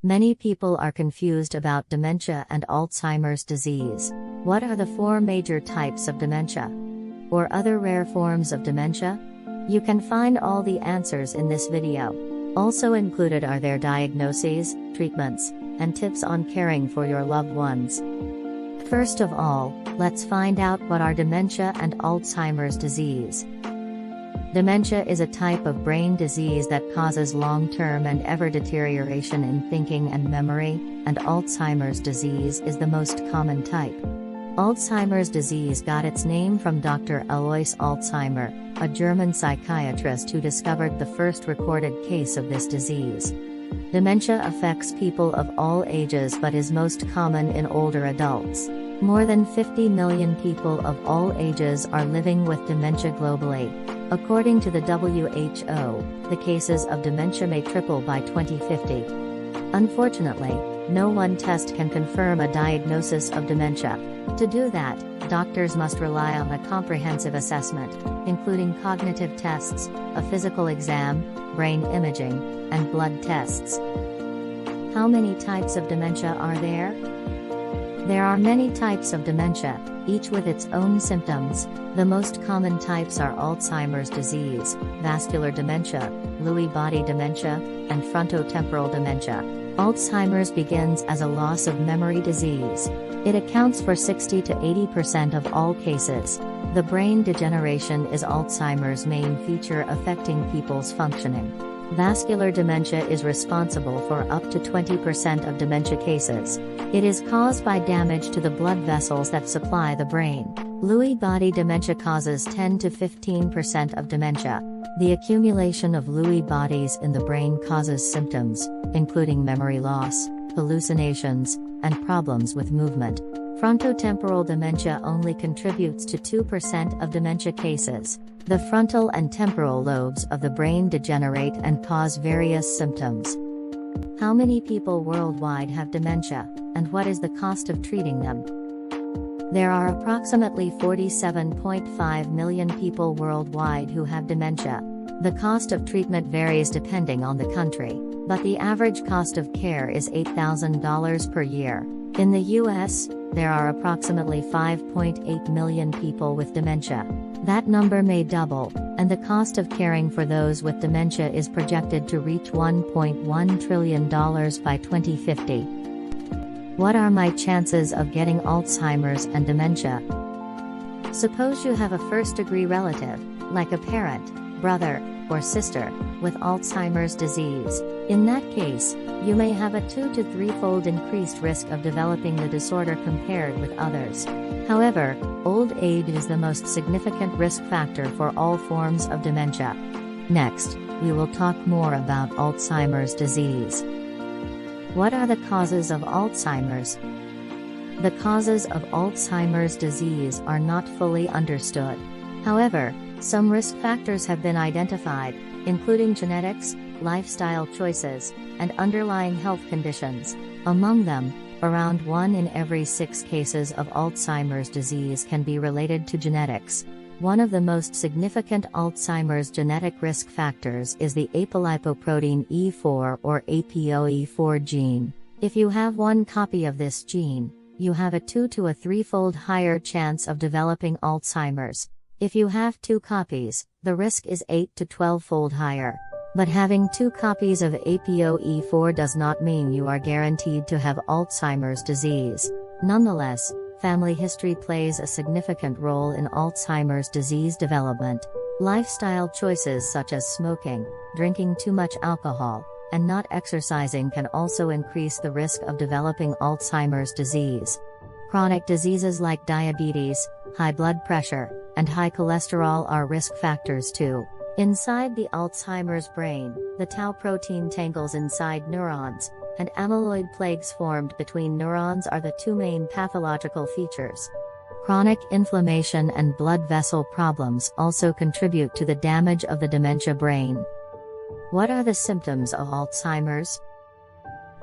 Many people are confused about dementia and Alzheimer's disease. What are the 4 major types of dementia? Or other rare forms of dementia? You can find all the answers in this video. Also included are their diagnoses, treatments, and tips on caring for your loved ones. First of all, let's find out what are dementia and Alzheimer's disease. Dementia is a type of brain disease that causes long-term and ever deterioration in thinking and memory, and Alzheimer's disease is the most common type. Alzheimer's disease got its name from Dr. Alois Alzheimer, a German psychiatrist who discovered the first recorded case of this disease. Dementia affects people of all ages but is most common in older adults. More than 50 million people of all ages are living with dementia globally. According to the WHO, the cases of dementia may triple by 2050. Unfortunately, no one test can confirm a diagnosis of dementia. To do that, doctors must rely on a comprehensive assessment, including cognitive tests, a physical exam, brain imaging, and blood tests. How many types of dementia are there? There are many types of dementia, each with its own symptoms. The most common types are Alzheimer's disease, vascular dementia, Lewy body dementia, and frontotemporal dementia. Alzheimer's begins as a loss of memory disease. It accounts for 60 to 80% of all cases. The brain degeneration is Alzheimer's main feature affecting people's functioning. Vascular dementia is responsible for up to 20% of dementia cases. It is caused by damage to the blood vessels that supply the brain. Lewy body dementia causes 10 to 15% of dementia. The accumulation of Lewy bodies in the brain causes symptoms, including memory loss, hallucinations, and problems with movement. Frontotemporal dementia only contributes to 2% of dementia cases. The frontal and temporal lobes of the brain degenerate and cause various symptoms. How many people worldwide have dementia, and what is the cost of treating them? There are approximately 47.5 million people worldwide who have dementia. The cost of treatment varies depending on the country, but the average cost of care is $8,000 per year. In the US, there are approximately 5.8 million people with dementia. That number may double, and the cost of caring for those with dementia is projected to reach $1.1 trillion by 2050. What are my chances of getting Alzheimer's and dementia? Suppose you have a first-degree relative, like a parent, brother, or sister, with Alzheimer's disease. In that case, you may have a 2 to 3-fold increased risk of developing the disorder compared with others. However, old age is the most significant risk factor for all forms of dementia. Next, we will talk more about Alzheimer's disease. What are the causes of Alzheimer's? The causes of Alzheimer's disease are not fully understood. However, some risk factors have been identified, including genetics, lifestyle choices, and underlying health conditions. Among them, around 1 in every 6 cases of Alzheimer's disease can be related to genetics. One of the most significant Alzheimer's genetic risk factors is the apolipoprotein E4 or APOE4 gene. If you have one copy of this gene, you have a 2 to a 3-fold higher chance of developing Alzheimer's. If you have 2 copies, the risk is 8 to 12-fold higher. But having 2 copies of APOE4 does not mean you are guaranteed to have Alzheimer's disease. Nonetheless, family history plays a significant role in Alzheimer's disease development. Lifestyle choices such as smoking, drinking too much alcohol, and not exercising can also increase the risk of developing Alzheimer's disease. Chronic diseases like diabetes, high blood pressure, and high cholesterol are risk factors too. Inside the Alzheimer's brain, the tau protein tangles inside neurons, and amyloid plaques formed between neurons are the 2 main pathological features. Chronic inflammation and blood vessel problems also contribute to the damage of the dementia brain. What are the symptoms of Alzheimer's?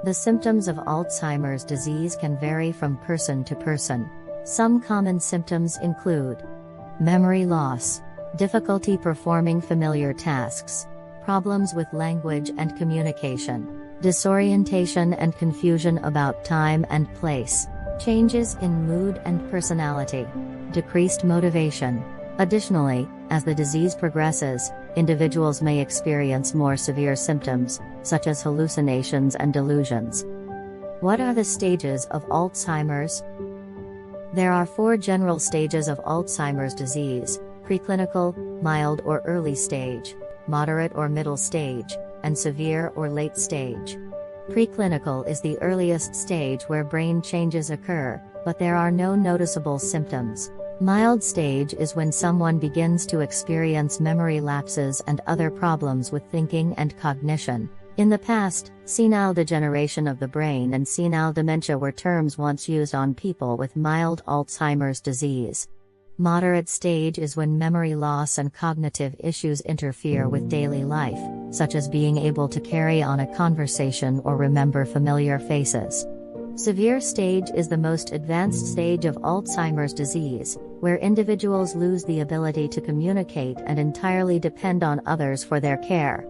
The symptoms of Alzheimer's disease can vary from person to person. Some common symptoms include memory loss, difficulty performing familiar tasks, problems with language and communication, disorientation and confusion about time and place, changes in mood and personality, decreased motivation. Additionally, as the disease progresses, individuals may experience more severe symptoms, such as hallucinations and delusions. What are the stages of Alzheimer's? There are 4 general stages of Alzheimer's disease: preclinical, mild or early stage, moderate or middle stage, and severe or late stage. Preclinical is the earliest stage where brain changes occur, but there are no noticeable symptoms. Mild stage is when someone begins to experience memory lapses and other problems with thinking and cognition. In the past, senile degeneration of the brain and senile dementia were terms once used on people with mild Alzheimer's disease. Moderate stage is when memory loss and cognitive issues interfere with daily life, such as being able to carry on a conversation or remember familiar faces. Severe stage is the most advanced stage of Alzheimer's disease, where individuals lose the ability to communicate and entirely depend on others for their care.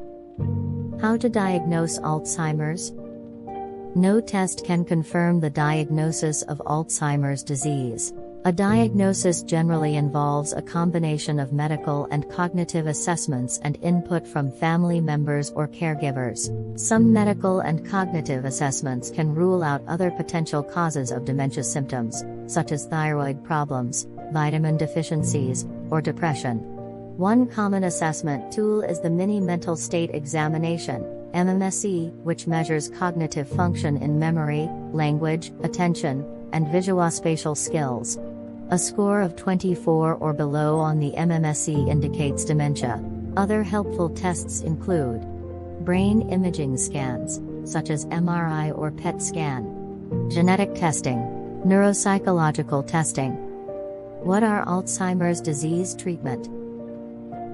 How to diagnose Alzheimer's? No test can confirm the diagnosis of Alzheimer's disease. A diagnosis generally involves a combination of medical and cognitive assessments and input from family members or caregivers. Some medical and cognitive assessments can rule out other potential causes of dementia symptoms, such as thyroid problems, vitamin deficiencies, or depression. One common assessment tool is the Mini Mental State Examination, MMSE, which measures cognitive function in memory, language, attention, and visuospatial skills. A score of 24 or below on the MMSE indicates dementia. Other helpful tests include brain imaging scans, such as MRI or PET scan, genetic testing, neuropsychological testing. What are Alzheimer's disease treatment?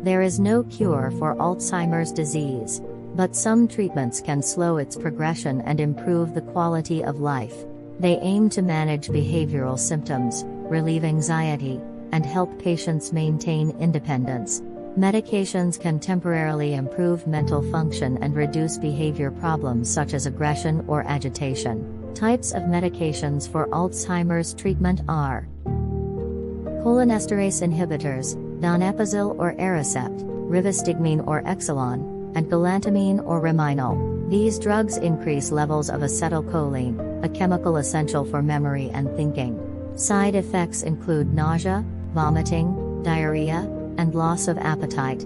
There is no cure for Alzheimer's disease, but some treatments can slow its progression and improve the quality of life. They aim to manage behavioral symptoms, relieve anxiety, and help patients maintain independence. Medications can temporarily improve mental function and reduce behavior problems such as aggression or agitation. Types of medications for Alzheimer's treatment are cholinesterase inhibitors, donepezil or Aricept, rivastigmine or Exelon, and galantamine or Riminol. These drugs increase levels of acetylcholine, a chemical essential for memory and thinking. Side effects include nausea, vomiting, diarrhea, and loss of appetite.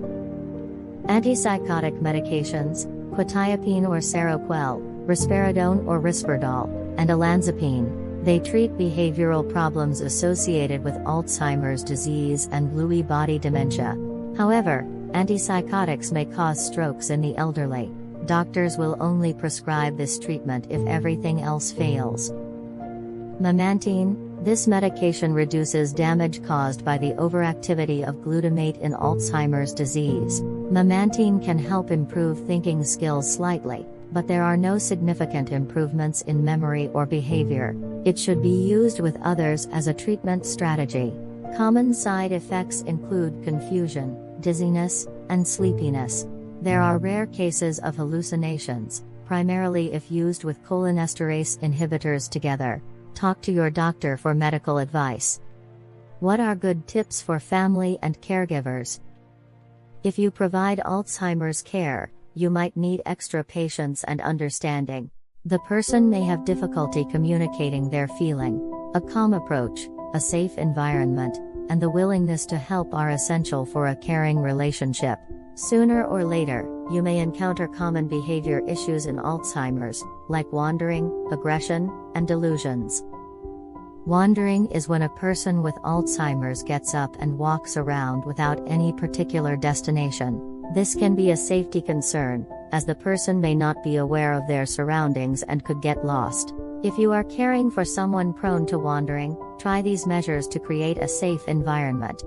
Antipsychotic medications, quetiapine or Seroquel, risperidone or Risperdal, and olanzapine. They treat behavioral problems associated with Alzheimer's disease and Lewy body dementia. However, antipsychotics may cause strokes in the elderly. Doctors will only prescribe this treatment if everything else fails. Memantine. This medication reduces damage caused by the overactivity of glutamate in Alzheimer's disease. Memantine can help improve thinking skills slightly, but there are no significant improvements in memory or behavior. It should be used with others as a treatment strategy. Common side effects include confusion, dizziness, and sleepiness. There are rare cases of hallucinations, primarily if used with cholinesterase inhibitors together. Talk to your doctor for medical advice. What are good tips for family and caregivers? If you provide Alzheimer's care, you might need extra patience and understanding. The person may have difficulty communicating their feeling. A calm approach, a safe environment, and the willingness to help are essential for a caring relationship. Sooner or later, you may encounter common behavior issues in Alzheimer's, like wandering, aggression, and delusions. Wandering is when a person with Alzheimer's gets up and walks around without any particular destination. This can be a safety concern, as the person may not be aware of their surroundings and could get lost. If you are caring for someone prone to wandering, try these measures to create a safe environment.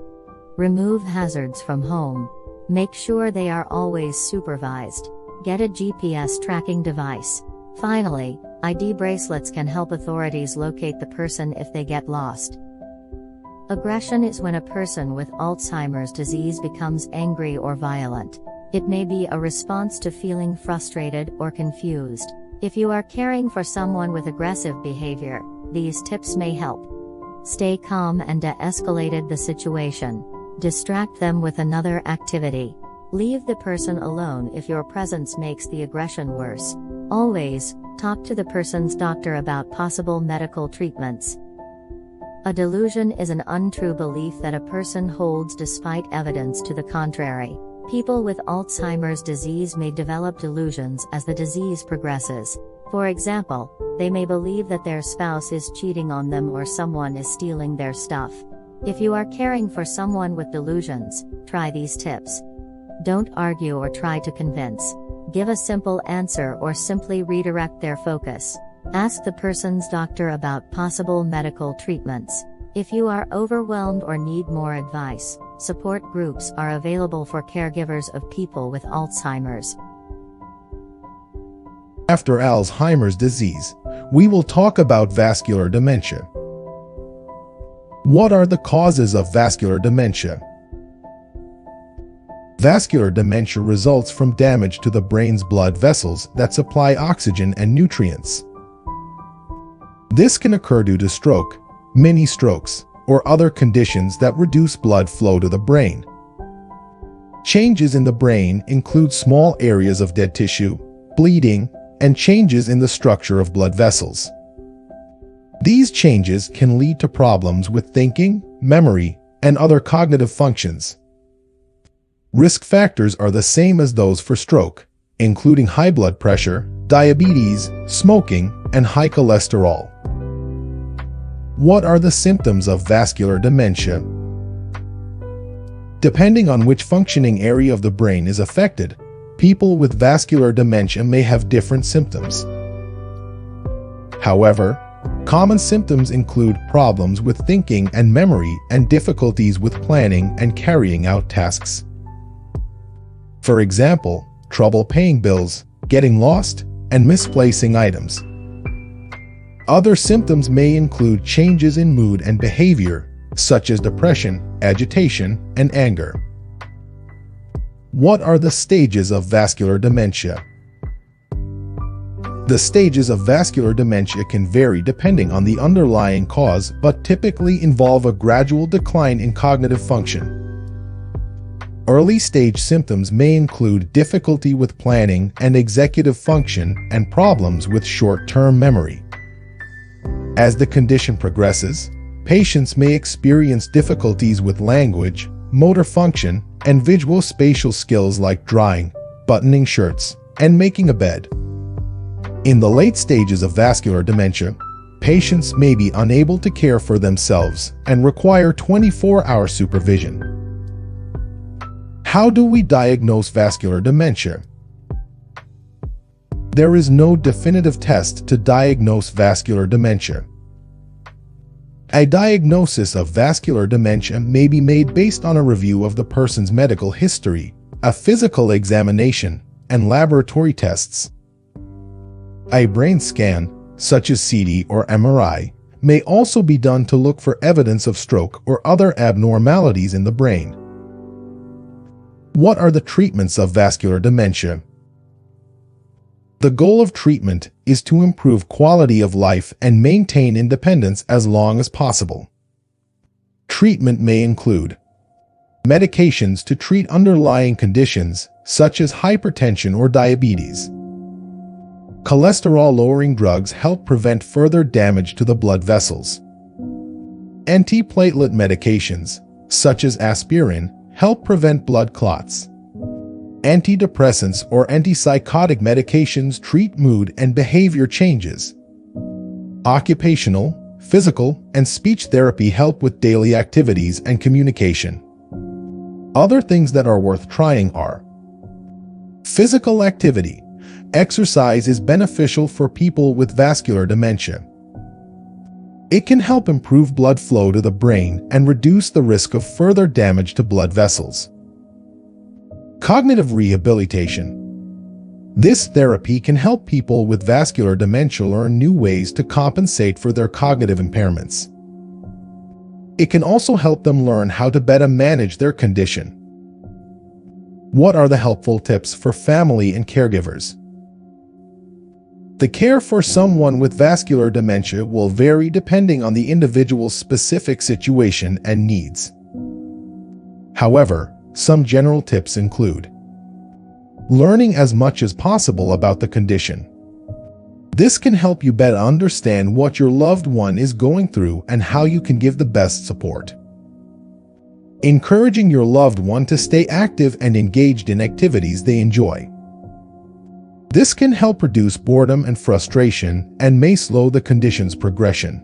Remove hazards from home. Make sure they are always supervised. Get a GPS tracking device. Finally, ID bracelets can help authorities locate the person if they get lost. Aggression is when a person with Alzheimer's disease becomes angry or violent. It may be a response to feeling frustrated or confused. If you are caring for someone with aggressive behavior, these tips may help. Stay calm and de-escalate the situation. Distract them with another activity. Leave the person alone if your presence makes the aggression worse. Always, talk to the person's doctor about possible medical treatments. A delusion is an untrue belief that a person holds despite evidence to the contrary. People with Alzheimer's disease may develop delusions as the disease progresses. For example, they may believe that their spouse is cheating on them or someone is stealing their stuff. If you are caring for someone with delusions, try these tips. Don't argue or try to convince. Give a simple answer or simply redirect their focus. Ask the person's doctor about possible medical treatments. If you are overwhelmed or need more advice, support groups are available for caregivers of people with Alzheimer's. After Alzheimer's disease, we will talk about vascular dementia. What are the causes of vascular dementia? Vascular dementia results from damage to the brain's blood vessels that supply oxygen and nutrients. This can occur due to stroke, mini strokes, or other conditions that reduce blood flow to the brain. Changes in the brain include small areas of dead tissue, bleeding, and changes in the structure of blood vessels. These changes can lead to problems with thinking, memory, and other cognitive functions. Risk factors are the same as those for stroke, including high blood pressure, diabetes, smoking, and high cholesterol. What are the symptoms of vascular dementia? Depending on which functioning area of the brain is affected, people with vascular dementia may have different symptoms. However, common symptoms include problems with thinking and memory and difficulties with planning and carrying out tasks. For example, trouble paying bills, getting lost, and misplacing items. Other symptoms may include changes in mood and behavior, such as depression, agitation, and anger. What are the stages of vascular dementia? The stages of vascular dementia can vary depending on the underlying cause, but typically involve a gradual decline in cognitive function. Early-stage symptoms may include difficulty with planning and executive function and problems with short-term memory. As the condition progresses, patients may experience difficulties with language, motor function, and visual-spatial skills like drawing, buttoning shirts, and making a bed. In the late stages of vascular dementia, patients may be unable to care for themselves and require 24-hour supervision. How do we diagnose vascular dementia? There is no definitive test to diagnose vascular dementia. A diagnosis of vascular dementia may be made based on a review of the person's medical history, a physical examination, and laboratory tests. A brain scan, such as CT or MRI, may also be done to look for evidence of stroke or other abnormalities in the brain. What are the treatments of vascular dementia? The goal of treatment is to improve quality of life and maintain independence as long as possible. Treatment may include medications to treat underlying conditions such as hypertension or diabetes. Cholesterol-lowering drugs help prevent further damage to the blood vessels. Antiplatelet medications, such as aspirin, help prevent blood clots. Antidepressants or antipsychotic medications treat mood and behavior changes. Occupational, physical, and speech therapy help with daily activities and communication. Other things that are worth trying are physical activity. Exercise is beneficial for people with vascular dementia. It can help improve blood flow to the brain and reduce the risk of further damage to blood vessels. Cognitive rehabilitation. This therapy can help people with vascular dementia learn new ways to compensate for their cognitive impairments. It can also help them learn how to better manage their condition. What are the helpful tips for family and caregivers? The care for someone with vascular dementia will vary depending on the individual's specific situation and needs. However, some general tips include learning as much as possible about the condition. This can help you better understand what your loved one is going through and how you can give the best support. Encouraging your loved one to stay active and engaged in activities they enjoy. This can help reduce boredom and frustration and may slow the condition's progression.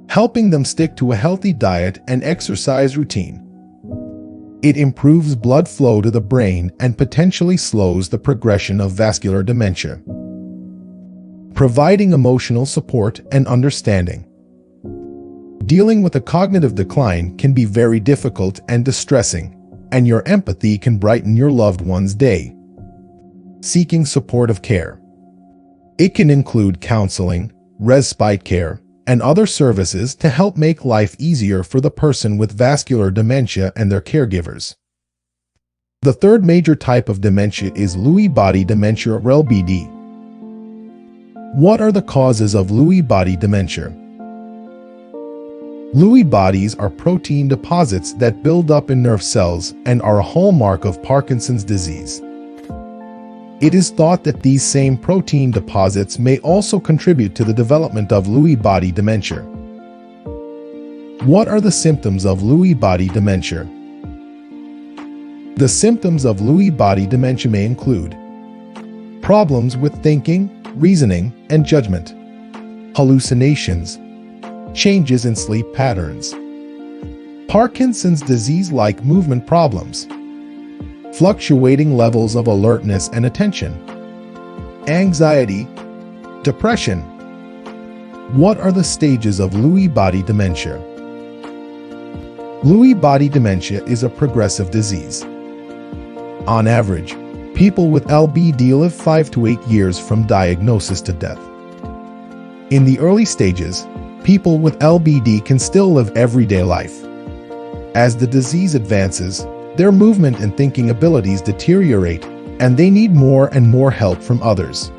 Helping them stick to a healthy diet and exercise routine. It improves blood flow to the brain and potentially slows the progression of vascular dementia. Providing emotional support and understanding. Dealing with a cognitive decline can be very difficult and distressing, and your empathy can brighten your loved one's day. Seeking supportive care. It can include counseling, respite care, and other services to help make life easier for the person with vascular dementia and their caregivers. The third major type of dementia is Lewy body dementia or LBD. What are the causes of Lewy body dementia? Lewy bodies are protein deposits that build up in nerve cells and are a hallmark of Parkinson's disease. It is thought that these same protein deposits may also contribute to the development of Lewy body dementia. What are the symptoms of Lewy body dementia? The symptoms of Lewy body dementia may include problems with thinking, reasoning, and judgment, hallucinations, changes in sleep patterns, Parkinson's disease-like movement problems, fluctuating levels of alertness and attention, anxiety, depression. What are the stages of Lewy body dementia? Lewy body dementia is a progressive disease. On average, people with LBD live 5 to 8 years from diagnosis to death. In the early stages, people with LBD can still live everyday life. As the disease advances, their movement and thinking abilities deteriorate, and they need more and more help from others.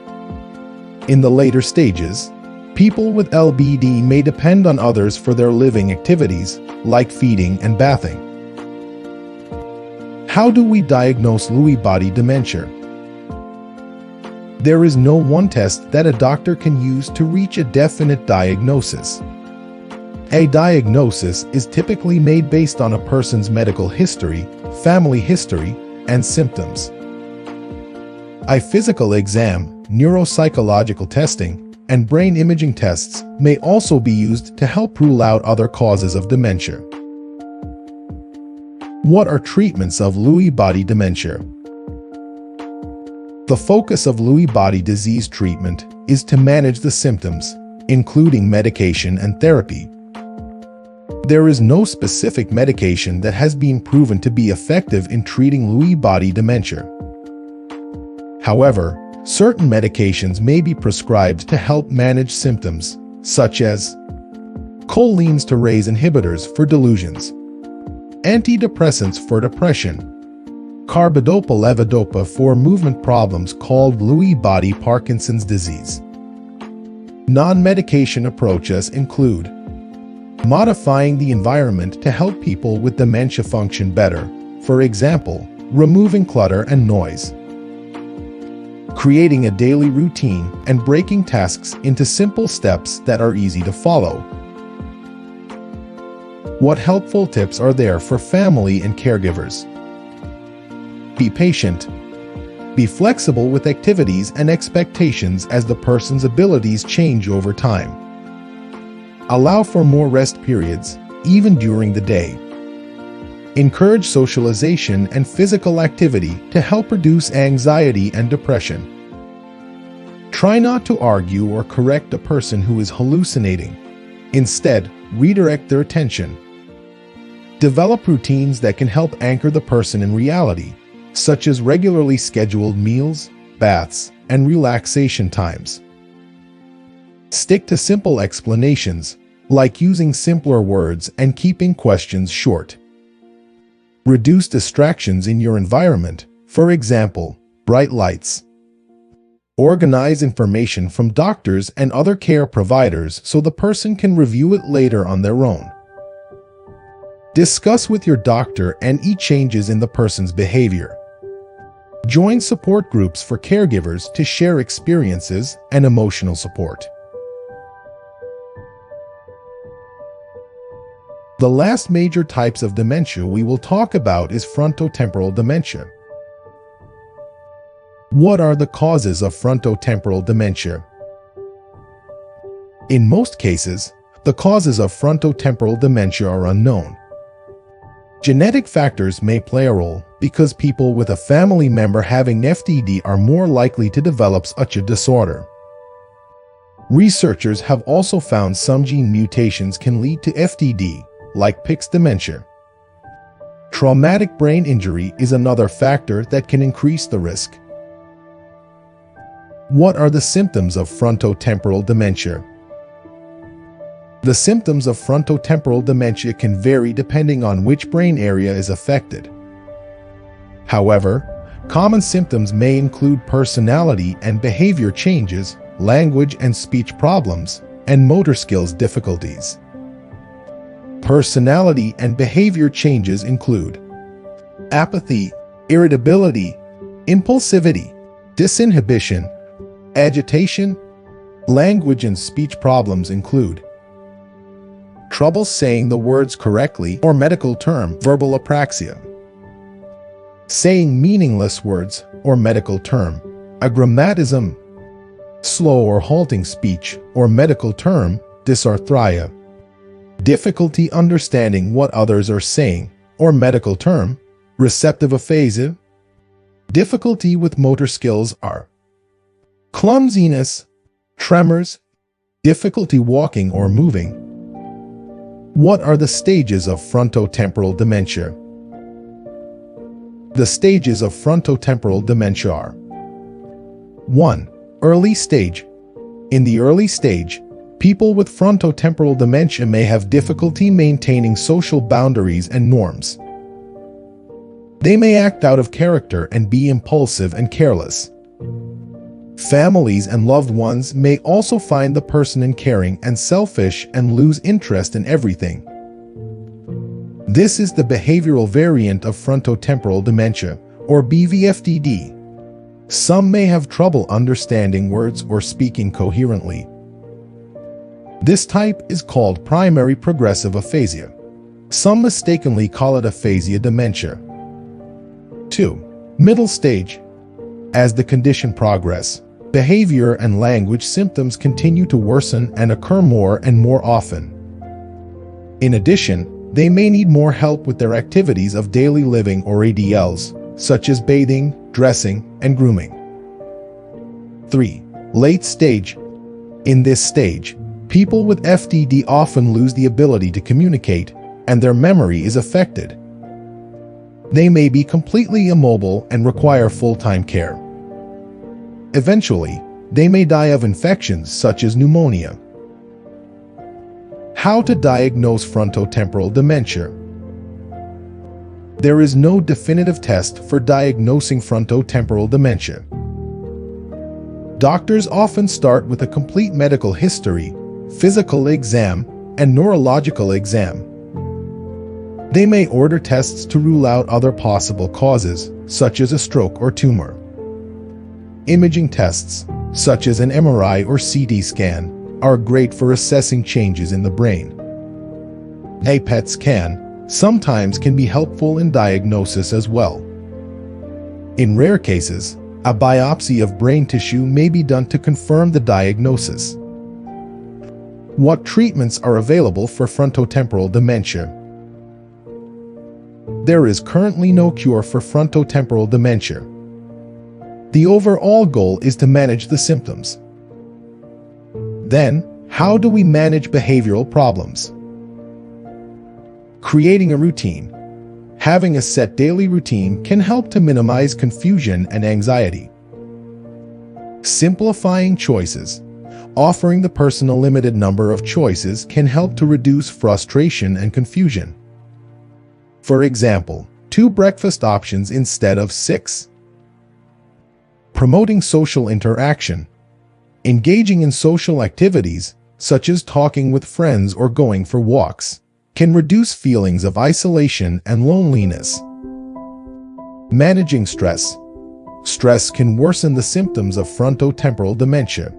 In the later stages, people with LBD may depend on others for their living activities, like feeding and bathing. How do we diagnose Lewy body dementia? There is no one test that a doctor can use to reach a definite diagnosis. A diagnosis is typically made based on a person's medical history, family history, and symptoms. A physical exam, neuropsychological testing, and brain imaging tests may also be used to help rule out other causes of dementia. What are treatments of Lewy body dementia? The focus of Lewy body disease treatment is to manage the symptoms, including medication and therapy. There is no specific medication that has been proven to be effective in treating Lewy body dementia. However, certain medications may be prescribed to help manage symptoms, such as cholinesterase inhibitors for delusions, antidepressants for depression, carbidopa-levodopa for movement problems called Lewy body Parkinson's disease. Non-medication approaches include modifying the environment to help people with dementia function better, for example, removing clutter and noise, creating a daily routine and breaking tasks into simple steps that are easy to follow. What helpful tips are there for family and caregivers? Be patient. Be flexible with activities and expectations as the person's abilities change over time. Allow for more rest periods, even during the day. Encourage socialization and physical activity to help reduce anxiety and depression. Try not to argue or correct a person who is hallucinating. Instead, redirect their attention. Develop routines that can help anchor the person in reality, such as regularly scheduled meals, baths, and relaxation times. Stick to simple explanations, like using simpler words and keeping questions short. Reduce distractions in your environment, for example, bright lights. Organize information from doctors and other care providers so the person can review it later on their own. Discuss with your doctor any changes in the person's behavior. Join support groups for caregivers to share experiences and emotional support. The last major types of dementia we will talk about is frontotemporal dementia. What are the causes of frontotemporal dementia? In most cases, the causes of frontotemporal dementia are unknown. Genetic factors may play a role because people with a family member having FTD are more likely to develop such a disorder. Researchers have also found some gene mutations can lead to FTD, like Pick's dementia. Traumatic brain injury is another factor that can increase the risk. What are the symptoms of frontotemporal dementia? The symptoms of frontotemporal dementia can vary depending on which brain area is affected. However, common symptoms may include personality and behavior changes, language and speech problems, and motor skills difficulties. Personality and behavior changes include apathy, irritability, impulsivity, disinhibition, agitation. Language and speech problems include trouble saying the words correctly, or medical term verbal apraxia, saying meaningless words, or medical term agrammatism, slow or halting speech, or medical term dysarthria, difficulty understanding what others are saying, or medical term receptive aphasia. Difficulty with motor skills are clumsiness, tremors, difficulty walking or moving. What are the stages of frontotemporal dementia? The stages of frontotemporal dementia are 1. Early stage. In the early stage, people with frontotemporal dementia may have difficulty maintaining social boundaries and norms. They may act out of character and be impulsive and careless. Families and loved ones may also find the person uncaring and selfish and lose interest in everything. This is the behavioral variant of frontotemporal dementia, or BVFDD. Some may have trouble understanding words or speaking coherently. This type is called primary progressive aphasia. Some mistakenly call it aphasia dementia. 2. Middle stage. As the condition progresses, behavior and language symptoms continue to worsen and occur more and more often. In addition, they may need more help with their activities of daily living or ADLs, such as bathing, dressing, and grooming. 3. Late stage. In this stage, people with FTD often lose the ability to communicate, and their memory is affected. They may be completely immobile and require full-time care. Eventually, they may die of infections such as pneumonia. How to diagnose frontotemporal dementia? There is no definitive test for diagnosing frontotemporal dementia. Doctors often start with a complete medical history, physical exam, and neurological exam. They may order tests to rule out other possible causes, such as a stroke or tumor. Imaging tests, such as an MRI or CT scan, are great for assessing changes in the brain. A PET scan sometimes can be helpful in diagnosis as well. In rare cases, a biopsy of brain tissue may be done to confirm the diagnosis. What treatments are available for frontotemporal dementia? There is currently no cure for frontotemporal dementia. The overall goal is to manage the symptoms. Then, how do we manage behavioral problems? Creating a routine. Having a set daily routine can help to minimize confusion and anxiety. Simplifying choices. Offering the person a limited number of choices can help to reduce frustration and confusion. For example, 2 breakfast options instead of 6. Promoting social interaction. Engaging in social activities, such as talking with friends or going for walks, can reduce feelings of isolation and loneliness. Managing stress. Stress can worsen the symptoms of frontotemporal dementia.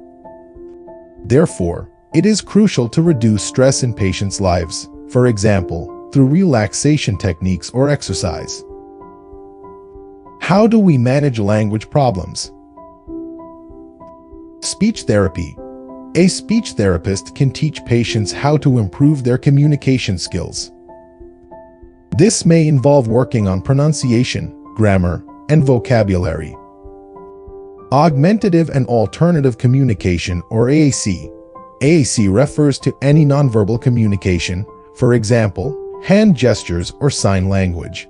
Therefore, it is crucial to reduce stress in patients' lives, for example, through relaxation techniques or exercise. How do we manage language problems? Speech therapy. A speech therapist can teach patients how to improve their communication skills. This may involve working on pronunciation, grammar, and vocabulary. Augmentative and alternative communication, or AAC. AAC refers to any nonverbal communication, for example, hand gestures or sign language.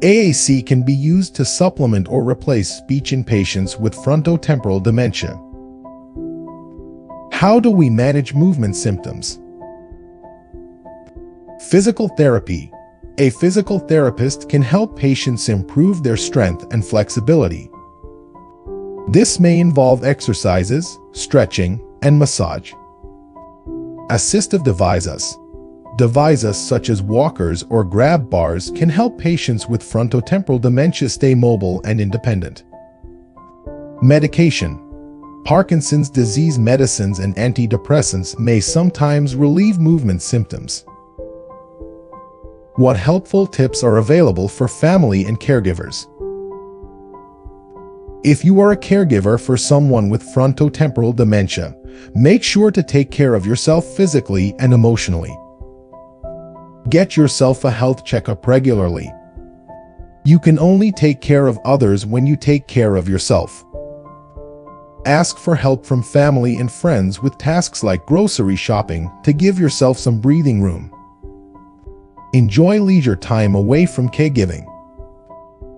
AAC can be used to supplement or replace speech in patients with frontotemporal dementia. How do we manage movement symptoms? Physical therapy. A physical therapist can help patients improve their strength and flexibility. This may involve exercises, stretching, and massage. Assistive devices. Devices such as walkers or grab bars can help patients with frontotemporal dementia stay mobile and independent. Medication. Parkinson's disease medicines and antidepressants may sometimes relieve movement symptoms. What helpful tips are available for family and caregivers? If you are a caregiver for someone with frontotemporal dementia, make sure to take care of yourself physically and emotionally. Get yourself a health checkup regularly. You can only take care of others when you take care of yourself. Ask for help from family and friends with tasks like grocery shopping to give yourself some breathing room. Enjoy leisure time away from caregiving.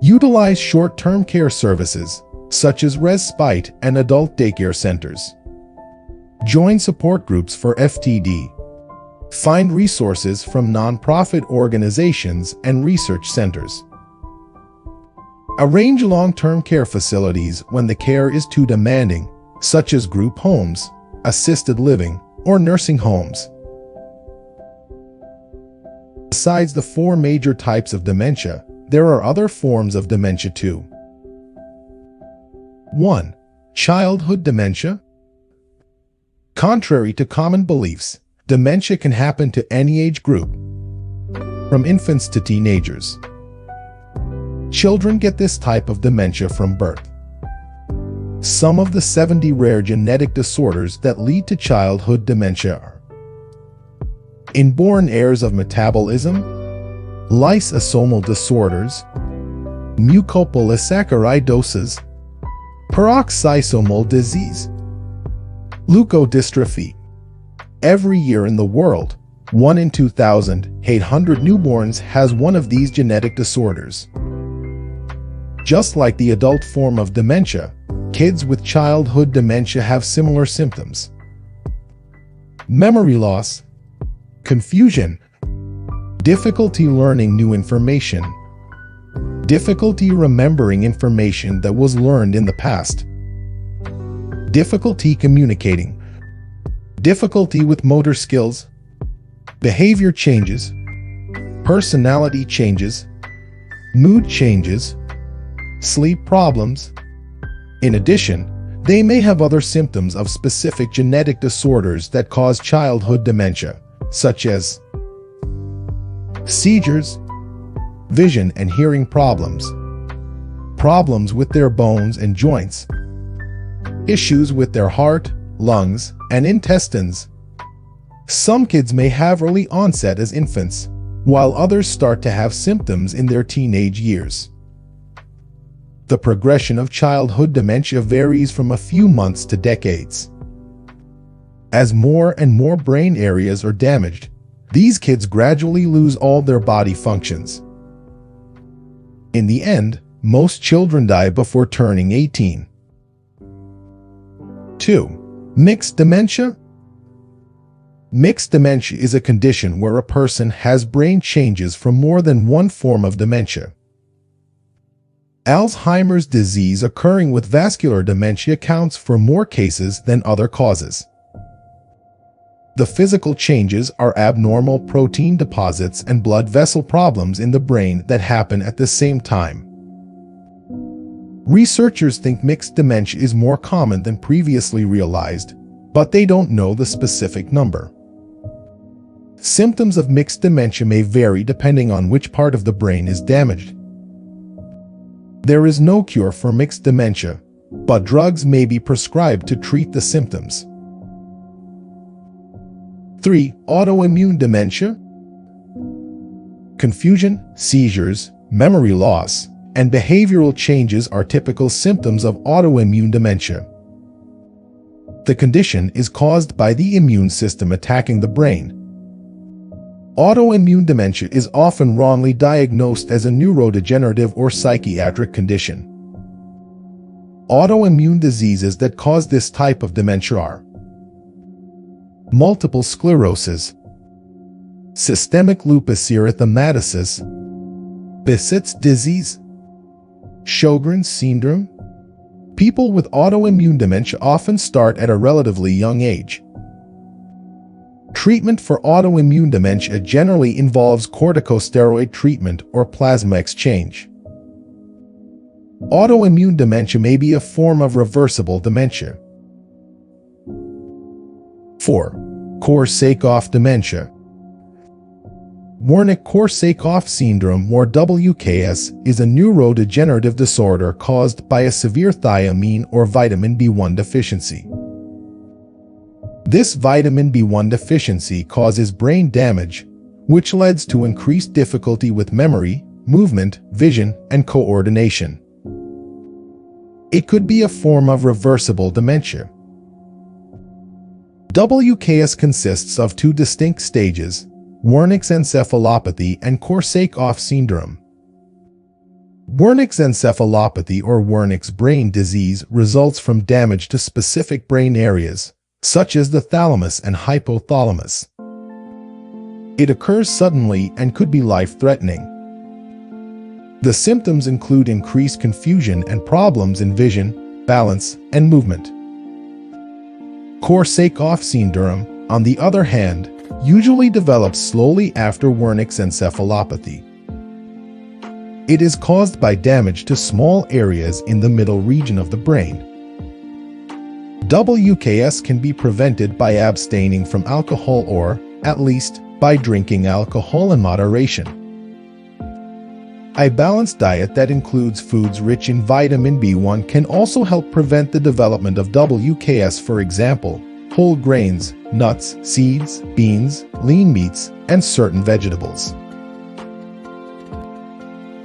Utilize short-term care services, such as respite and adult daycare centers. Join support groups for FTD. Find resources from nonprofit organizations and research centers. Arrange long-term care facilities when the care is too demanding, such as group homes, assisted living, or nursing homes. Besides the four major types of dementia, there are other forms of dementia too. 1. Childhood dementia. Contrary to common beliefs, dementia can happen to any age group, from infants to teenagers. Children get this type of dementia from birth. Some of the 70 rare genetic disorders that lead to childhood dementia are inborn errors of metabolism, lysosomal disorders, mucopolysaccharidosis, peroxisomal disease, leukodystrophy. Every year in the world, 1 in 2,800 newborns has one of these genetic disorders. Just like the adult form of dementia, kids with childhood dementia have similar symptoms. Memory loss, confusion, difficulty learning new information, difficulty remembering information that was learned in the past, difficulty communicating, difficulty with motor skills, behavior changes, personality changes, mood changes, sleep problems. In addition, they may have other symptoms of specific genetic disorders that cause childhood dementia, such as seizures, vision and hearing problems, problems with their bones and joints, issues with their heart, lungs, and intestines. Some kids may have early onset as infants, while others start to have symptoms in their teenage years. The progression of childhood dementia varies from a few months to decades. As more and more brain areas are damaged, these kids gradually lose all their body functions. In the end, most children die before turning 18. 2. Mixed dementia. Mixed dementia is a condition where a person has brain changes from more than one form of dementia. Alzheimer's disease occurring with vascular dementia accounts for more cases than other causes. The physical changes are abnormal protein deposits and blood vessel problems in the brain that happen at the same time. Researchers think mixed dementia is more common than previously realized, but they don't know the specific number. Symptoms of mixed dementia may vary depending on which part of the brain is damaged. There is no cure for mixed dementia, but drugs may be prescribed to treat the symptoms. 3. Autoimmune dementia. Confusion, seizures, memory loss, and behavioral changes are typical symptoms of autoimmune dementia. The condition is caused by the immune system attacking the brain. Autoimmune dementia is often wrongly diagnosed as a neurodegenerative or psychiatric condition. Autoimmune diseases that cause this type of dementia are multiple sclerosis, systemic lupus erythematosus, Behçet's disease, Sjogren's syndrome. People with autoimmune dementia often start at a relatively young age. Treatment for autoimmune dementia generally involves corticosteroid treatment or plasma exchange. Autoimmune dementia may be a form of reversible dementia. 4. Korsakoff Dementia. Wernicke-Korsakoff syndrome, or WKS, is a neurodegenerative disorder caused by a severe thiamine or vitamin B1 deficiency. This vitamin B1 deficiency causes brain damage, which leads to increased difficulty with memory, movement, vision, and coordination. It could be a form of reversible dementia. WKS consists of two distinct stages: Wernicke's encephalopathy and Korsakoff syndrome. Wernicke's encephalopathy, or Wernicke's brain disease, results from damage to specific brain areas, such as the thalamus and hypothalamus. It occurs suddenly and could be life-threatening. The symptoms include increased confusion and problems in vision, balance, and movement. Korsakoff syndrome, on the other hand, usually develops slowly after Wernicke's encephalopathy. It is caused by damage to small areas in the middle region of the brain. WKS can be prevented by abstaining from alcohol or, at least, by drinking alcohol in moderation. A balanced diet that includes foods rich in vitamin B1 can also help prevent the development of WKS, for example, whole grains, nuts, seeds, beans, lean meats, and certain vegetables.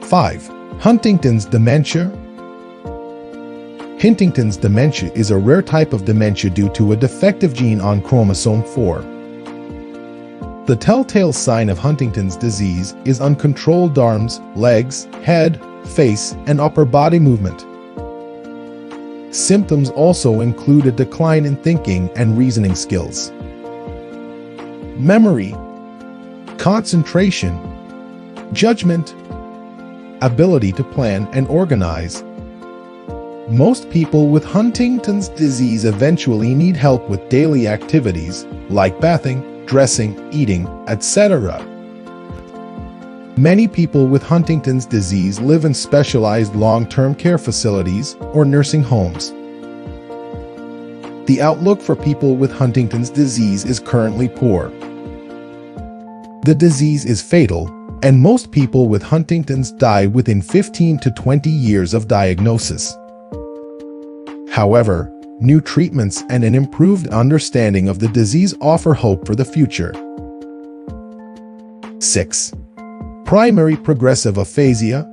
5. Huntington's dementia. Huntington's dementia is a rare type of dementia due to a defective gene on chromosome 4. The telltale sign of Huntington's disease is uncontrolled arms, legs, head, face, and upper body movement. Symptoms also include a decline in thinking and reasoning skills, memory, concentration, judgment, ability to plan and organize. Most people with Huntington's disease eventually need help with daily activities like bathing, dressing, eating, etc. Many people with Huntington's disease live in specialized long-term care facilities or nursing homes. The outlook for people with Huntington's disease is currently poor. The disease is fatal, and most people with Huntington's die within 15 to 20 years of diagnosis. However, new treatments and an improved understanding of the disease offer hope for the future. 6. Primary progressive aphasia.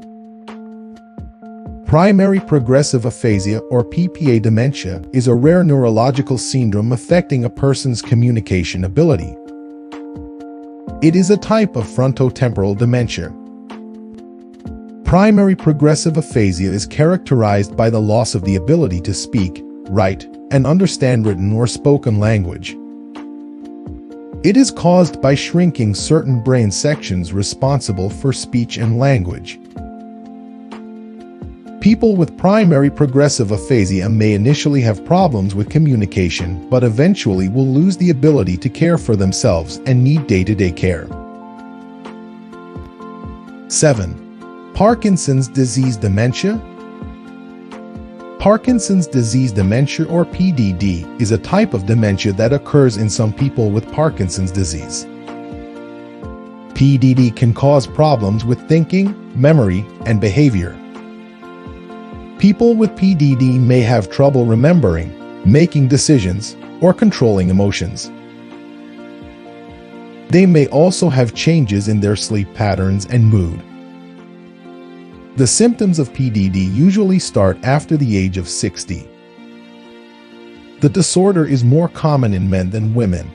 Primary progressive aphasia, or PPA dementia, is a rare neurological syndrome affecting a person's communication ability. It is a type of frontotemporal dementia. Primary progressive aphasia is characterized by the loss of the ability to speak, write, and understand written or spoken language. It is caused by shrinking certain brain sections responsible for speech and language. People with primary progressive aphasia may initially have problems with communication, but eventually will lose the ability to care for themselves and need day-to-day care. 7. Parkinson's disease dementia. Parkinson's disease dementia, or PDD, is a type of dementia that occurs in some people with Parkinson's disease. PDD can cause problems with thinking, memory, and behavior. People with PDD may have trouble remembering, making decisions, or controlling emotions. They may also have changes in their sleep patterns and mood. The symptoms of PDD usually start after the age of 60. The disorder is more common in men than women.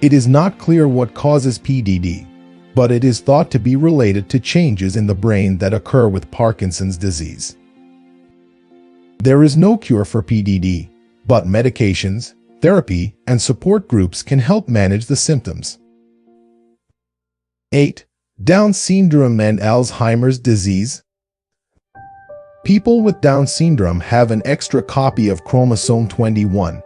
It is not clear what causes PDD, but it is thought to be related to changes in the brain that occur with Parkinson's disease. There is no cure for PDD, but medications, therapy, and support groups can help manage the symptoms. 8. Down syndrome and Alzheimer's disease. People with Down syndrome have an extra copy of chromosome 21.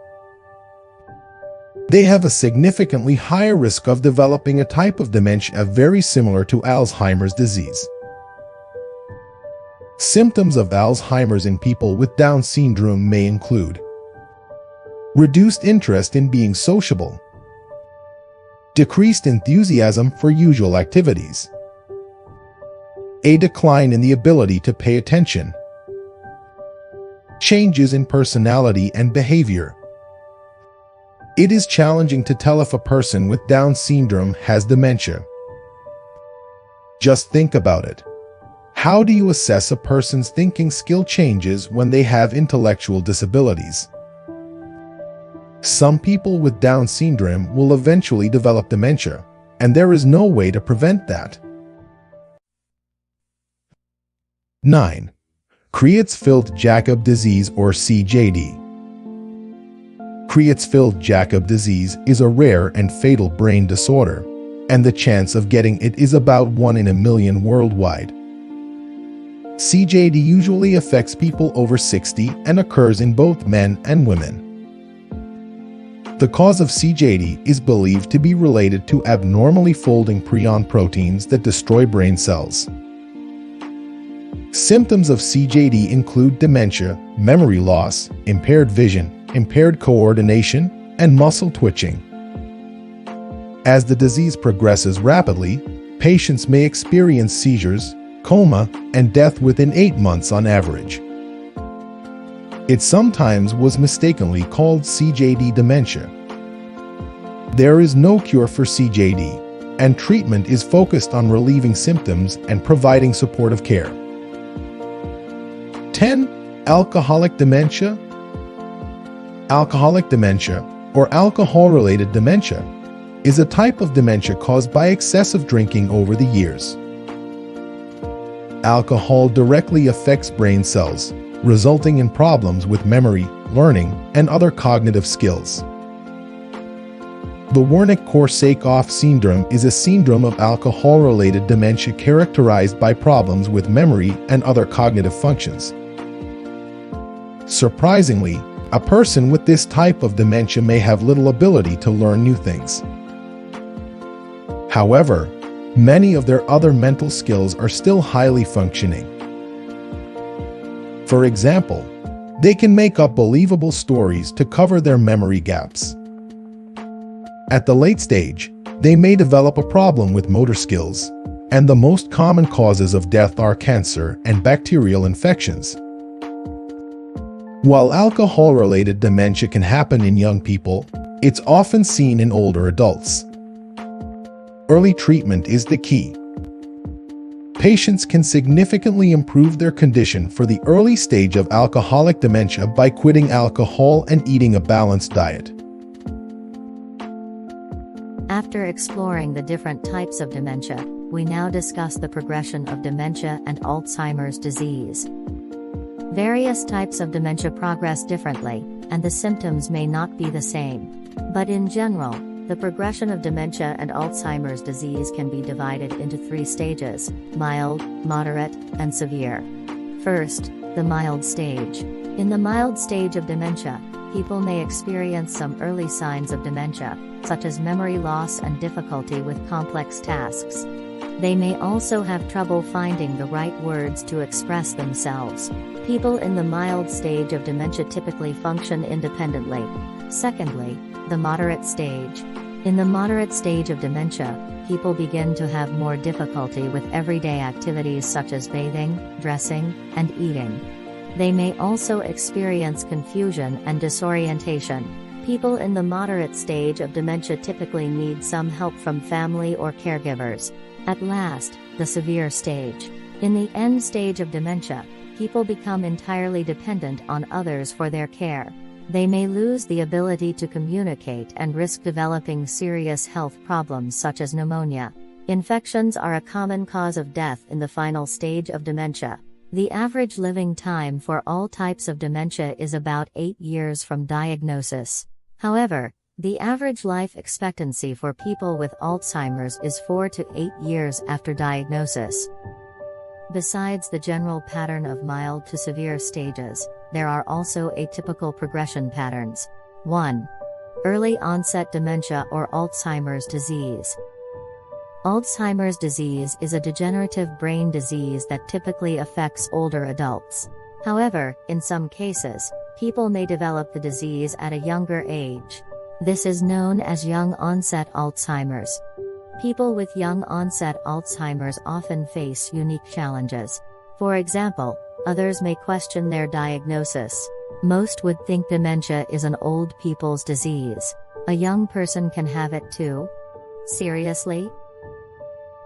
They have a significantly higher risk of developing a type of dementia very similar to Alzheimer's disease. Symptoms of Alzheimer's in people with Down syndrome may include reduced interest in being sociable, decreased enthusiasm for usual activities, a decline in the ability to pay attention, changes in personality and behavior. It is challenging to tell if a person with Down syndrome has dementia. Just think about it. How do you assess a person's thinking skill changes when they have intellectual disabilities? Some people with Down syndrome will eventually develop dementia, and there is no way to prevent that. 9. Creutzfeldt-Jakob Disease, or CJD. Creutzfeldt-Jakob Disease is a rare and fatal brain disorder, and the chance of getting it is about 1 in a million worldwide. CJD usually affects people over 60 and occurs in both men and women. The cause of CJD is believed to be related to abnormally folding prion proteins that destroy brain cells. Symptoms of CJD include dementia, memory loss, impaired vision, impaired coordination, and muscle twitching. As the disease progresses rapidly, patients may experience seizures, coma, and death within 8 months on average. It sometimes was mistakenly called CJD dementia. There is no cure for CJD, and treatment is focused on relieving symptoms and providing supportive care. 10. Alcoholic dementia. Alcoholic dementia, or alcohol-related dementia, is a type of dementia caused by excessive drinking over the years. Alcohol directly affects brain cells, resulting in problems with memory, learning, and other cognitive skills. The Wernicke-Korsakoff syndrome is a syndrome of alcohol-related dementia characterized by problems with memory and other cognitive functions. Surprisingly, a person with this type of dementia may have little ability to learn new things. However, many of their other mental skills are still highly functioning. For example, they can make up believable stories to cover their memory gaps. At the late stage, they may develop a problem with motor skills, and the most common causes of death are cancer and bacterial infections. While alcohol-related dementia can happen in young people, it's often seen in older adults. Early treatment is the key. Patients can significantly improve their condition for the early stage of alcoholic dementia by quitting alcohol and eating a balanced diet. After exploring the different types of dementia, we now discuss the progression of dementia and Alzheimer's disease. Various types of dementia progress differently, and the symptoms may not be the same. But in general, the progression of dementia and Alzheimer's disease can be divided into 3 stages: mild, moderate, and severe. First, the mild stage. In the mild stage of dementia, people may experience some early signs of dementia, such as memory loss and difficulty with complex tasks. They may also have trouble finding the right words to express themselves. People in the mild stage of dementia typically function independently. Secondly, the moderate stage. In the moderate stage of dementia, people begin to have more difficulty with everyday activities such as bathing, dressing, and eating. They may also experience confusion and disorientation. People in the moderate stage of dementia typically need some help from family or caregivers. At last, the severe stage. In the end stage of dementia, people become entirely dependent on others for their care. They may lose the ability to communicate and risk developing serious health problems such as pneumonia. Infections are a common cause of death in the final stage of dementia. The average living time for all types of dementia is about 8 years from diagnosis. However, the average life expectancy for people with Alzheimer's is 4 to 8 years after diagnosis. Besides the general pattern of mild to severe stages, there are also atypical progression patterns. 1. Early onset dementia or Alzheimer's disease. Alzheimer's disease is a degenerative brain disease that typically affects older adults. However, in some cases, people may develop the disease at a younger age. This is known as young onset Alzheimer's. People with young onset Alzheimer's often face unique challenges. For example, others may question their diagnosis. Most would think dementia is an old people's disease. A young person can have it too? Seriously?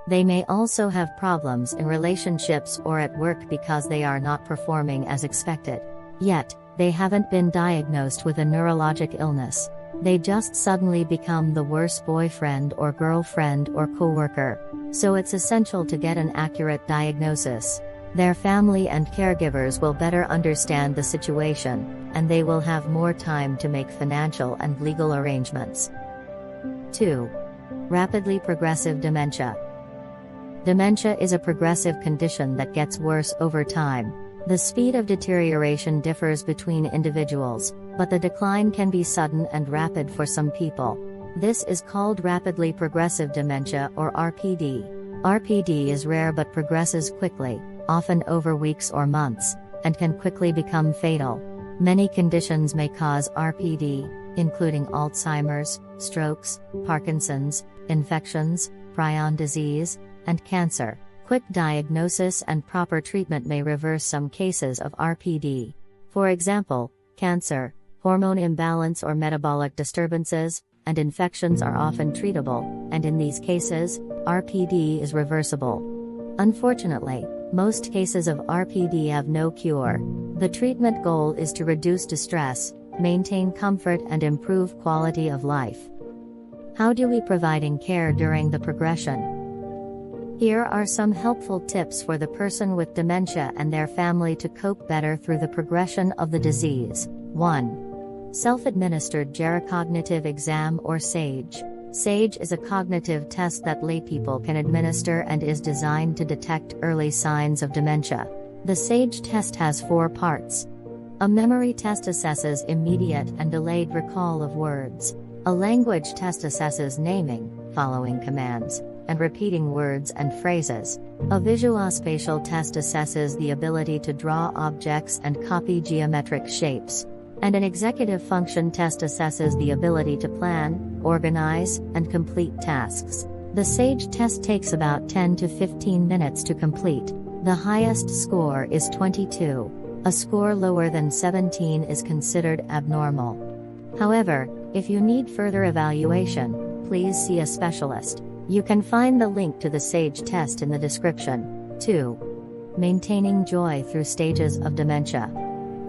They may also have problems in relationships or at work because they are not performing as expected. Yet, they haven't been diagnosed with a neurologic illness. They just suddenly become the worst boyfriend or girlfriend or coworker. So it's essential to get an accurate diagnosis. Their family and caregivers will better understand the situation, and they will have more time to make financial and legal arrangements. 2. Rapidly progressive dementia. Dementia is a progressive condition that gets worse over time. The speed of deterioration differs between individuals, but the decline can be sudden and rapid for some people. This is called rapidly progressive dementia or RPD. RPD is rare but progresses quickly, often over weeks or months, and can quickly become fatal. Many conditions may cause RPD, including Alzheimer's, strokes, Parkinson's, infections, prion disease, and cancer. Quick diagnosis and proper treatment may reverse some cases of RPD. For example, cancer, hormone imbalance or metabolic disturbances, and infections are often treatable, and in these cases, RPD is reversible. Unfortunately, most cases of RPD have no cure. The treatment goal is to reduce distress, maintain comfort and improve quality of life. How do we providing care during the progression? Here are some helpful tips for the person with dementia and their family to cope better through the progression of the disease. 1. Self-Administered Gerocognitive Exam or SAGE. SAGE is a cognitive test that laypeople can administer and is designed to detect early signs of dementia. The SAGE test has 4 parts. A memory test assesses immediate and delayed recall of words. A language test assesses naming, following commands, and repeating words and phrases. A visuospatial test assesses the ability to draw objects and copy geometric shapes. And an executive function test assesses the ability to plan, organize, and complete tasks. The SAGE test takes about 10 to 15 minutes to complete. The highest score is 22. A score lower than 17 is considered abnormal. However, if you need further evaluation, please see a specialist. You can find the link to the SAGE test in the description. 2. Maintaining joy through stages of dementia.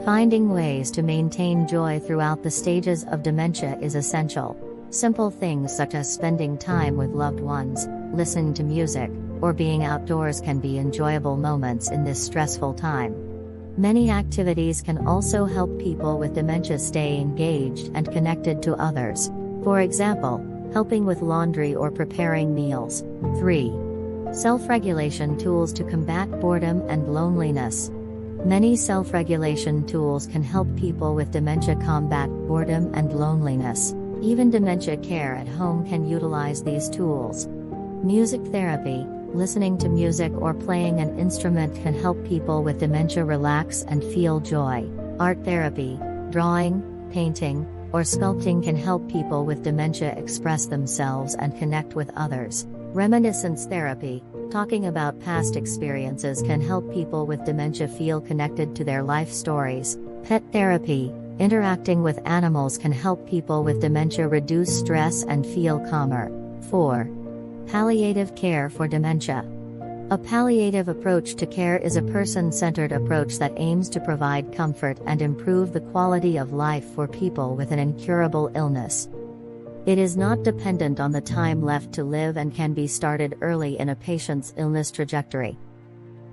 Finding ways to maintain joy throughout the stages of dementia is essential. Simple things such as spending time with loved ones, listening to music, or being outdoors can be enjoyable moments in this stressful time. Many activities can also help people with dementia stay engaged and connected to others. For example, helping with laundry or preparing meals. 3. Self-regulation tools to combat boredom and loneliness. Many self-regulation tools can help people with dementia combat boredom and loneliness. Even dementia care at home can utilize these tools. Music therapy, listening to music or playing an instrument can help people with dementia relax and feel joy. Art therapy, drawing, painting, or sculpting can help people with dementia express themselves and connect with others. Reminiscence therapy, talking about past experiences can help people with dementia feel connected to their life stories. Pet therapy, interacting with animals can help people with dementia reduce stress and feel calmer. 4. Palliative care for dementia. A palliative approach to care is a person-centered approach that aims to provide comfort and improve the quality of life for people with an incurable illness. It is not dependent on the time left to live and can be started early in a patient's illness trajectory.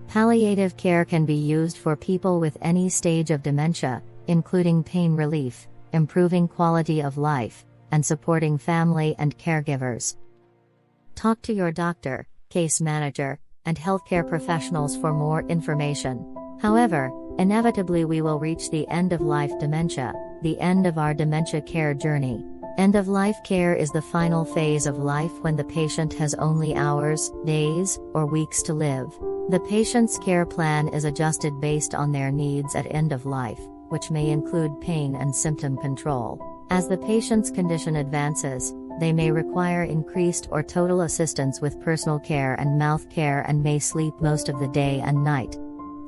Palliative care can be used for people with any stage of dementia, including pain relief, improving quality of life, and supporting family and caregivers. Talk to your doctor, case manager, and healthcare professionals for more information. However, inevitably we will reach the end-of-life dementia, the end of our dementia care journey. End-of-life care is the final phase of life when the patient has only hours, days, or weeks to live. The patient's care plan is adjusted based on their needs at end of life, which may include pain and symptom control. As the patient's condition advances, they may require increased or total assistance with personal care and mouth care and may sleep most of the day and night.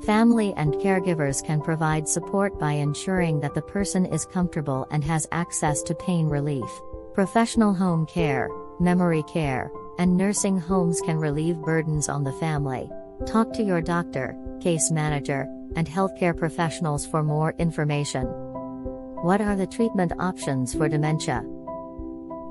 Family and caregivers can provide support by ensuring that the person is comfortable and has access to pain relief. Professional home care, memory care, and nursing homes can relieve burdens on the family. Talk to your doctor, case manager, and healthcare professionals for more information. What are the treatment options for dementia?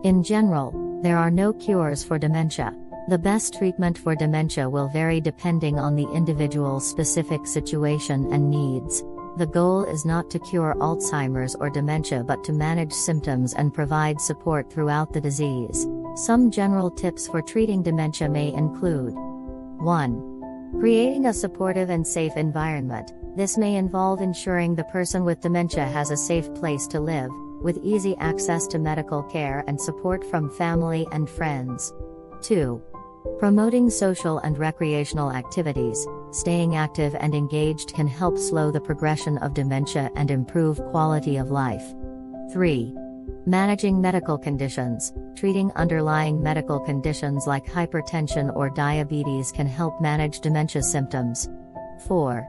In general, there are no cures for dementia. The best treatment for dementia will vary depending on the individual's specific situation and needs. The goal is not to cure Alzheimer's or dementia but to manage symptoms and provide support throughout the disease. Some general tips for treating dementia may include: 1. Creating a supportive and safe environment. This may involve ensuring the person with dementia has a safe place to live, with easy access to medical care and support from family and friends. 2. Promoting social and recreational activities. Staying active and engaged can help slow the progression of dementia and improve quality of life. 3. Managing medical conditions. Treating underlying medical conditions like hypertension or diabetes can help manage dementia symptoms. 4.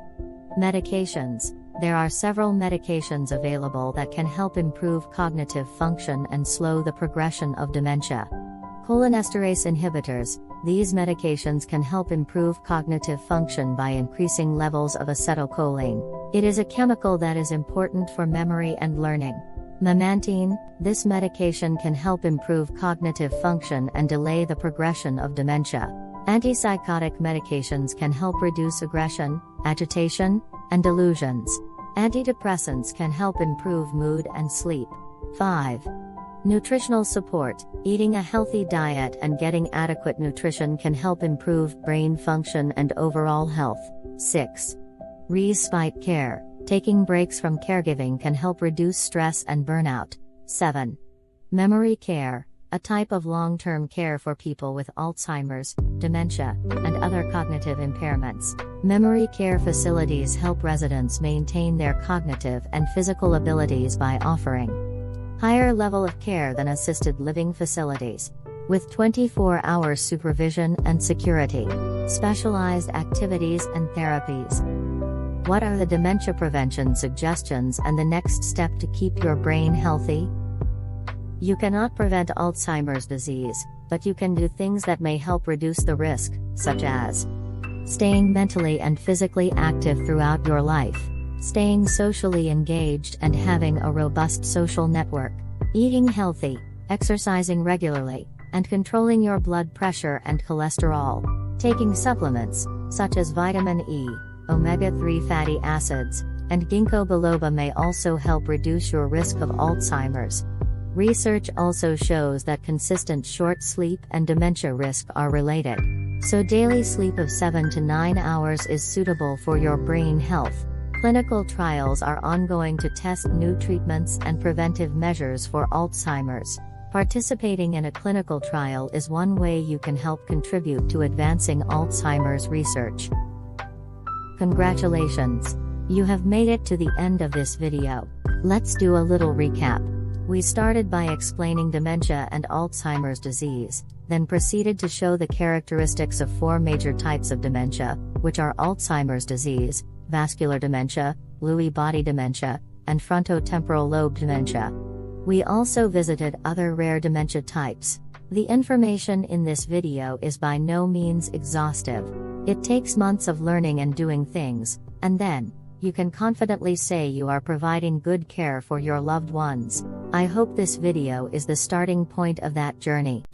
Medications. There are several medications available that can help improve cognitive function and slow the progression of dementia. Cholinesterase inhibitors. These medications can help improve cognitive function by increasing levels of acetylcholine. It is a chemical that is important for memory and learning. Memantine. This medication can help improve cognitive function and delay the progression of dementia. Antipsychotic medications can help reduce aggression, agitation, and delusions. Antidepressants can help improve mood and sleep. 5. Nutritional support. Eating a healthy diet and getting adequate nutrition can help improve brain function and overall health. 6. Respite care. Taking breaks from caregiving can help reduce stress and burnout. 7. Memory care. A type of long-term care for people with Alzheimer's, dementia, and other cognitive impairments. Memory care facilities help residents maintain their cognitive and physical abilities by offering higher level of care than assisted living facilities, with 24-hour supervision and security, specialized activities and therapies. What are the dementia prevention suggestions and the next step to keep your brain healthy? You cannot prevent Alzheimer's disease, but you can do things that may help reduce the risk, such as staying mentally and physically active throughout your life, staying socially engaged and having a robust social network, eating healthy, exercising regularly, and controlling your blood pressure and cholesterol, taking supplements, such as vitamin E, omega-3 fatty acids, and ginkgo biloba may also help reduce your risk of Alzheimer's. Research also shows that consistent short sleep and dementia risk are related. So daily sleep of 7 to 9 hours is suitable for your brain health. Clinical trials are ongoing to test new treatments and preventive measures for Alzheimer's. Participating in a clinical trial is one way you can help contribute to advancing Alzheimer's research. Congratulations! You have made it to the end of this video. Let's do a little recap. We started by explaining dementia and Alzheimer's disease, then proceeded to show the characteristics of 4 major types of dementia, which are Alzheimer's disease, vascular dementia, Lewy body dementia, and frontotemporal lobe dementia. We also visited other rare dementia types. The information in this video is by no means exhaustive. It takes months of learning and doing things, and then, you can confidently say you are providing good care for your loved ones. I hope this video is the starting point of that journey.